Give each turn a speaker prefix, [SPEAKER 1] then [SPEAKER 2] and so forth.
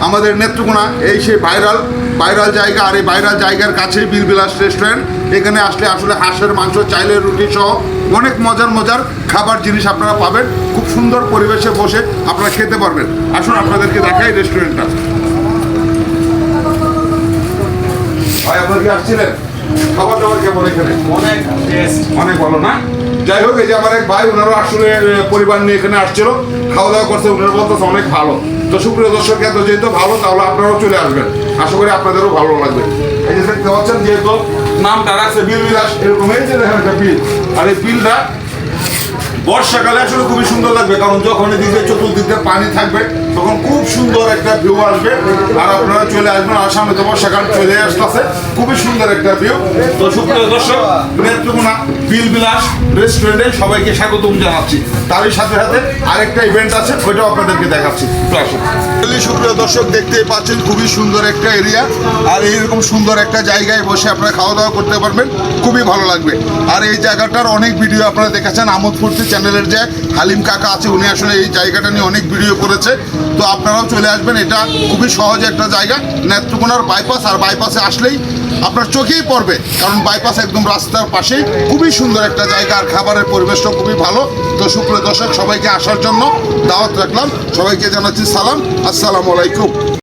[SPEAKER 1] আমাদের নেত্রকোনা এই সেই ভাইরাল জায়গা, আর এই ভাইরাল জায়গার কাছেই বিলবিলাস রেস্টুরেন্ট। এখানে আসলে হাঁসের মাংস, চাইলের রুটি সহ অনেক মজার খাবার জিনিস আপনারা পাবেন। খুব সুন্দর পরিবেশে বসে আপনারা খেতে পারবেন। আসুন আপনাদেরকে দেখাই রেস্টুরেন্টটা। ভাই আপনারা কি আসছিলেন? খাবার দাবার কেমন এখানে? অনেক ভালো না? যাই হোক, এই যে আমার এক ভাই, ওনারা আসলে পরিবার নিয়ে এখানে আসছিল, খাওয়া দাওয়া করছে, ওনারা বলতেছে অনেক ভালো। তো সুপ্রিয় দর্শক, এত যেহেতু ভালো, তাহলে আপনারাও চলে আসবেন, আশা করি আপনাদেরও ভালো লাগবে। এই যে দেখতে পাচ্ছেন, যেহেতু নামটা রাখছে বিলবিলাস, এরকম এই যে দেখেন একটা বিল, আর এই বিলটা বর্ষাকালে আসলে খুবই সুন্দর লাগবে, কারণ যখন এদিকে চতুর্দিকে পানি থাকবে তখন খুব সুন্দর একটা ভিউ আসবে, আর আপনারা চলে আসবেন। আর সামনে তো বর্ষাকাল চলে আসতেছে, খুবই সুন্দর একটা ভিউ। তো সুপ্রিয় দর্শক, নেত্রকোনা বিলবিলাস রেস্টুরেন্টে সবাইকে স্বাগতম জানাচ্ছি। তারই সাথে সাথে আরেকটা ইভেন্ট আছে, ওইটাও আপনাদেরকে দেখাচ্ছি। তো আসুন। সুপ্রিয় দর্শক, দেখতেই পাচ্ছেন খুবই সুন্দর একটা এরিয়া, আর এইরকম সুন্দর একটা জায়গায় বসে আপনারা খাওয়া দাওয়া করতে পারবেন, খুবই ভালো লাগবে। আর এই জায়গাটার অনেক ভিডিও আপনারা দেখেছেন, আমোদ ফুর্তি চ্যানেলের যে হালিম কাকা আছে, উনি আসলে এই জায়গাটা নিয়ে অনেক ভিডিও করেছে। তো আপনারাও চলে আসবেন, এটা খুবই সহজ একটা জায়গা, নেত্রকোনার বাইপাস, আর বাইপাসে আসলেই আপনার চোখেই পড়বে, কারণ বাইপাস একদম রাস্তার পাশেই। খুবই সুন্দর একটা জায়গা, আর খাবারের পরিবেশটা খুবই ভালো। তো সুপ্রিয় দর্শক, সবাইকে আসার জন্য দাওয়াত রাখলাম, সবাইকে জানাচ্ছি সালাম, আসসালামু আলাইকুম।